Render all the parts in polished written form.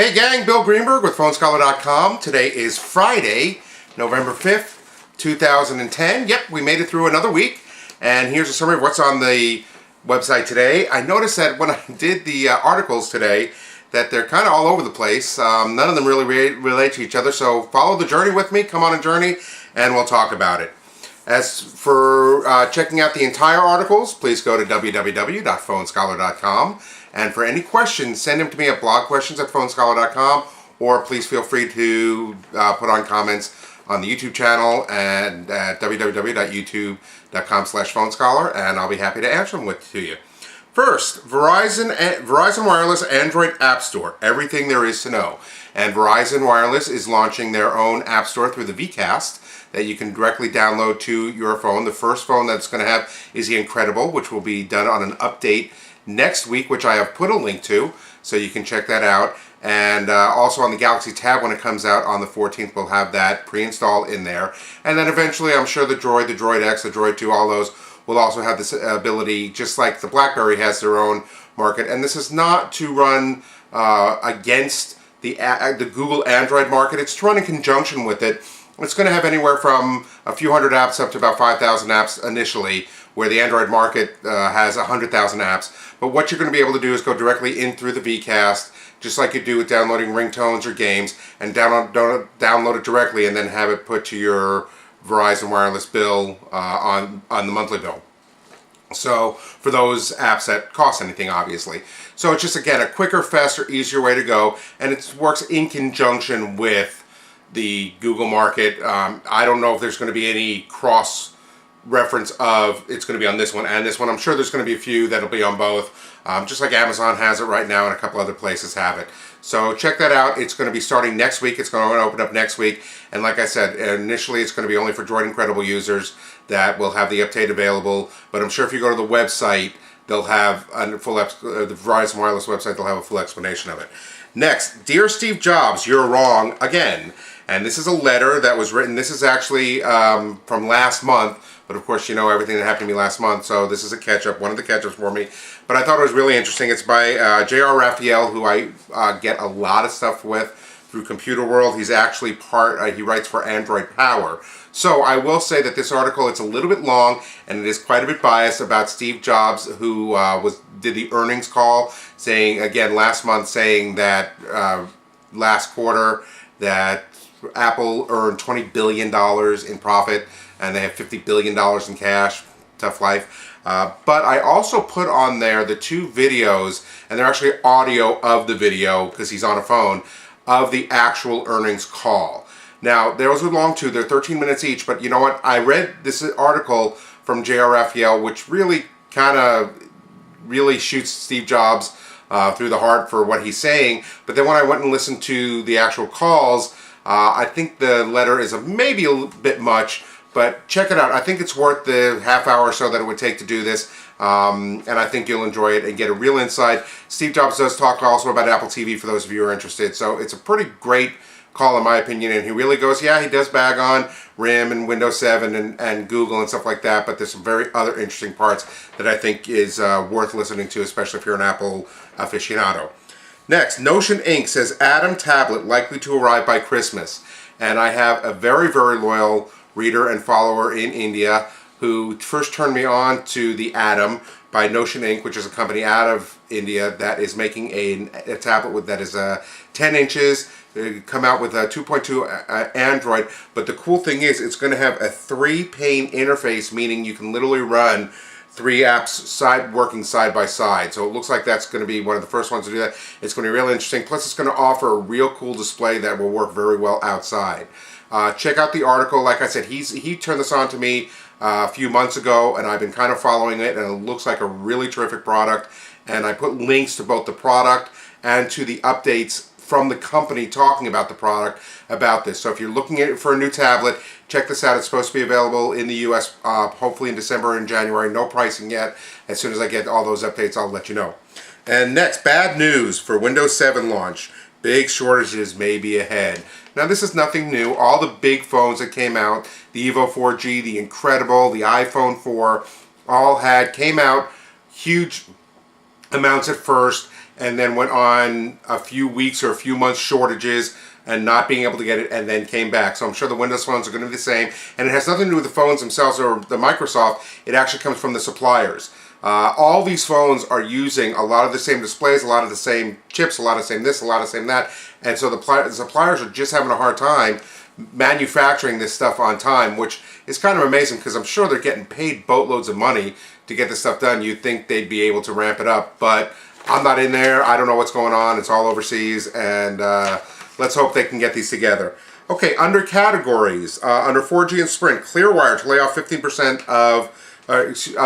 Hey gang, Bill Greenberg with PhoneScholar.com. Today is Friday, November 5th, 2010. Yep, we made it through another week. And here's a summary of what's on the website today. I noticed that when I did the articles today, that they're kind of all over the place. None of them really relate to each other. So follow the journey with me, come on a journey, and we'll talk about it. As for checking out the entire articles, please go to www.phonescholar.com. And for any questions, send them to me at blogquestions@phonescholar.com, or please feel free to put on comments on the YouTube channel and at www.youtube.com/phonescholar, and I'll be happy to answer them to you. First, Verizon Wireless Android App Store, everything there is to know. And Verizon Wireless is launching their own App Store through the Vcast that you can directly download to your phone. The first phone that's going to have is the Incredible, which will be done on an update next week, which I have put a link to, so you can check that out. And also on the Galaxy Tab, when it comes out on the 14th, we'll have that pre-installed in there. And then eventually, I'm sure the Droid, the Droid X, the Droid 2, all those will also have this ability, just like the BlackBerry has their own market. And this is not to run against the Google Android market. It's to run in conjunction with it. It's going to have anywhere from a few hundred apps up to about 5,000 apps initially, where the Android market has 100,000 apps. But what you're going to be able to do is go directly in through the Vcast, just like you do with downloading ringtones or games, and download it directly and then have it put to your Verizon Wireless bill on the monthly bill. So for those apps that cost anything, obviously. So it's just, again, a quicker, faster, easier way to go, and it works in conjunction with the Google market. I don't know if there's going to be any cross reference of it's going to be on this one and this one. I'm sure there's going to be a few that'll be on both, just like Amazon has it right now and a couple other places have it. So check that out. It's going to be starting next week. It's going to open up next week, and like I said, initially it's going to be only for Droid Incredible users that will have the update available, but I'm sure if you go to the website, they'll have a full the Verizon Wireless website, they'll have a full explanation of it. Next, Dear Steve Jobs, you're wrong again. And this is a letter that was written. This is actually from last month, but of course you know everything that happened to me last month, so this is a catch-up, one of the catch-ups for me. But I thought it was really interesting. It's by J.R. Raphael, who I get a lot of stuff with through Computer World. He's actually he writes for Android Power. So I will say that this article, it's a little bit long, and it is quite a bit biased about Steve Jobs, who did the earnings call, saying, again, last month, saying that last quarter that Apple earned $20 billion in profit, and they have $50 billion in cash. Tough life. But I also put on there the two videos, and they're actually audio of the video, because he's on a phone, of the actual earnings call. Now, those are long too. They're 13 minutes each, but you know what? I read this article from J.R. Raphael, which really shoots Steve Jobs through the heart for what he's saying. But then when I went and listened to the actual calls, I think the letter is maybe a bit much, but check it out. I think it's worth the half hour or so that it would take to do this, and I think you'll enjoy it and get a real insight. Steve Jobs does talk also about Apple TV for those of you who are interested, so it's a pretty great call in my opinion, and he really goes, yeah, he does bag on RIM and Windows 7 and Google and stuff like that, but there's some very other interesting parts that I think is worth listening to, especially if you're an Apple aficionado. Next, Notion Inc. says Atom tablet likely to arrive by Christmas. And I have a very, very loyal reader and follower in India who first turned me on to the Atom by Notion Inc., which is a company out of India that is making a tablet that is 10 inches. They come out with a 2.2 Android, but the cool thing is it's going to have a 3-pane interface, meaning you can literally run 3 apps working side by side. So it looks like that's going to be one of the first ones to do that. It's going to be really interesting. Plus, it's going to offer a real cool display that will work very well outside. Check out the article. Like I said, he turned this on to me a few months ago, and I've been kind of following it, and it looks like a really terrific product. And I put links to both the product and to the updates from the company talking about the product about this. So if you're looking for a new tablet, check this out. It's supposed to be available in the US hopefully in December and January. No pricing yet. As soon as I get all those updates, I'll let you know. And next, bad news for Windows 7 launch. Big shortages may be ahead. Now this is nothing new. All the big phones that came out, the Evo 4G, the Incredible, the iPhone 4, all came out huge amounts at first, and then went on a few weeks or a few months shortages and not being able to get it, and then came back. So I'm sure the Windows phones are going to be the same, and it has nothing to do with the phones themselves or the Microsoft. It actually comes from the suppliers. All these phones are using a lot of the same displays, a lot of the same chips, a lot of the same this, a lot of the same that, and so the suppliers are just having a hard time manufacturing this stuff on time, which is kind of amazing because I'm sure they're getting paid boatloads of money to get this stuff done. You'd think they'd be able to ramp it up, but I'm not in there. I don't know what's going on. It's all overseas, and let's hope they can get these together. Okay, under categories, under 4G and Sprint, Clearwire to lay off 15% of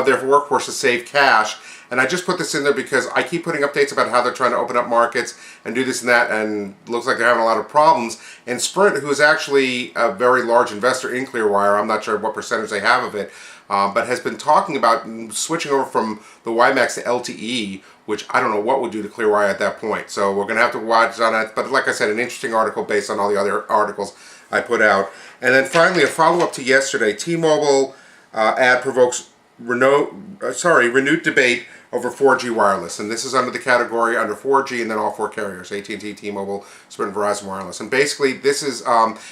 their workforce to save cash. And I just put this in there because I keep putting updates about how they're trying to open up markets and do this and that, and looks like they're having a lot of problems. And Sprint, who is actually a very large investor in Clearwire, I'm not sure what percentage they have of it, but has been talking about switching over from the WiMAX to LTE, which I don't know what would do to Clearwire at that point. So we're going to have to watch on that. But like I said, an interesting article based on all the other articles I put out. And then finally, a follow-up to yesterday. T-Mobile ad provokes renewed debate over 4G wireless, and this is under the category under 4G and then all four carriers: AT&T, T-Mobile, Sprint, Verizon Wireless. And basically, this is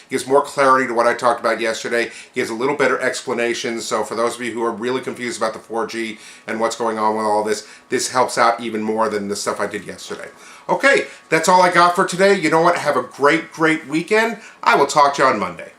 gives more clarity to what I talked about yesterday. Gives a little better explanation. So for those of you who are really confused about the 4G and what's going on with all this, this helps out even more than the stuff I did yesterday. Okay, that's all I got for today. You know what? Have a great weekend. I will talk to you on Monday.